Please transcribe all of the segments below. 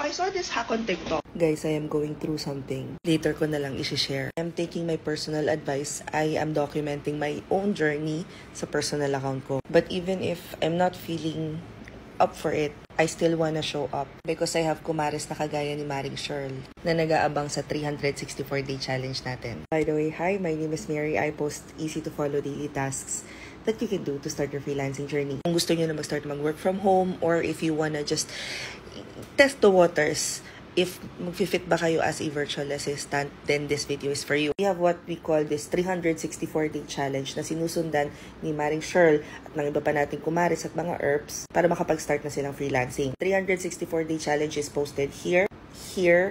I saw this hack on TikTok. Guys, I am going through something. Later ko na lang i-share. I'm taking my personal advice. I am documenting my own journey sa personal account ko. But even if I'm not feeling up for it, I still wanna show up because I have kumares na kagaya ni Maring Shirl na nag-aabang sa 364-day challenge natin. By the way, hi, my name is Mary. I post easy-to-follow daily tasks that you can do to start your freelancing journey. Kung gusto nyo na mag-start mag-work from home or if you wanna just test the waters, if mag-fit ba kayo as a virtual assistant, then this video is for you. We have what we call this 364-day challenge na sinusundan ni Maring Shirl at ng iba pa nating kumaris at mga ERPs para makapag-start na silang freelancing. 364-day challenge is posted here,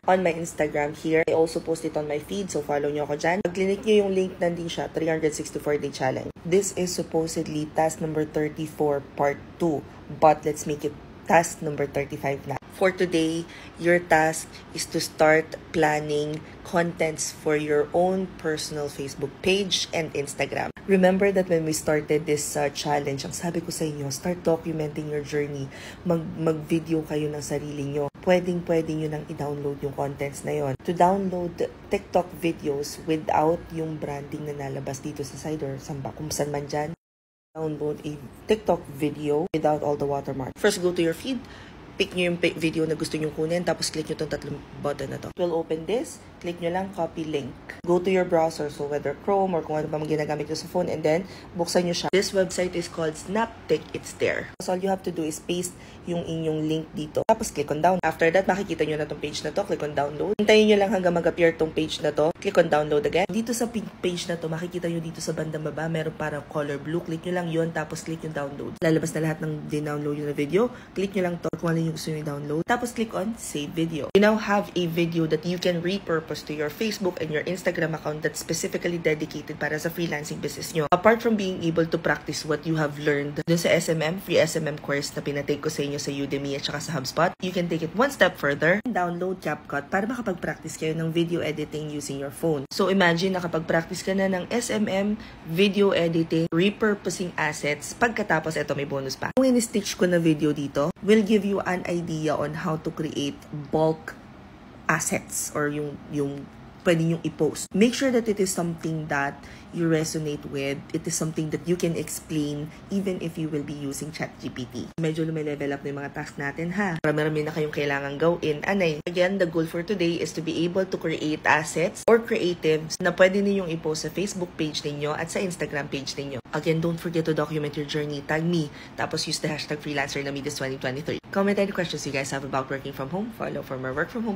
on my Instagram, here. I also post it on my feed, so follow nyo ako dyan. Pag-click nyo yung link, nandun siya, 364-day challenge. This is supposedly task number 34, part 2. But let's make it task number 35 na. For today, your task is to start planning contents for your own personal Facebook page and Instagram. Remember that when we started this challenge, ang sabi ko sa inyo, start documenting your journey. Mag-video kayo ng sarili nyo. Pwedeng nyo nang i-download yung contents na yon. To download TikTok videos without yung branding na nalabas dito sa side or kung saan man dyan, download a TikTok video without all the watermark. First, go to your feed. Pick nyo yung video na gusto nyo kunin, tapos click nyo itong tatlong button na to. We'll open this, click nyo lang, copy link. Go to your browser, so whether Chrome or kung ano pa ginagamit nyo sa phone, and then buksan nyo siya. This website is called Snaptik. It's there. So all you have to do is paste yung inyong link dito. Tapos click on download. After that, makikita nyo na tong page na to. Click on download. Hintayin nyo lang hanggang mag-appear tong page na to. Click on download again. Dito sa page na to, makikita nyo dito sa bandang baba, meron parang color blue. Click nyo lang yun, tapos click yung download. Lalabas na lahat ng din-download nyo na video. Click nyo lang to kung ano yung gusto nyo download. Tapos click on save video. You now have a video that you can repurpose to your Facebook and your Instagram account that's specifically dedicated para sa freelancing business nyo. Apart from being able to practice what you have learned dun sa SMM, free SMM course na pinatake ko sa inyo sa Udemy at saka sa HubSpot, you can take it one step further and download CapCut para makapag-practice kayo ng video editing using your phone. So imagine nakapag-practice ka na ng SMM, video editing, repurposing assets, pagkatapos ito may bonus pa. Kung in-stitch ko na video dito, will give you an idea on how to create bulk assets or yung pwede yung i-post. Make sure that it is something that you resonate with. It is something that you can explain even if you will be using ChatGPT. Medyo lumelevel up na yung mga tasks natin ha. Marami na kayong kailangan gawin. Anay. Again, the goal for today is to be able to create assets or creatives na pwede ninyong i-post sa Facebook page ninyo at sa Instagram page ninyo. Again, don't forget to document your journey. Tag me. Tapos use the hashtag freelancer na me this 2023. Comment any questions you guys have about working from home. Follow for more work from home.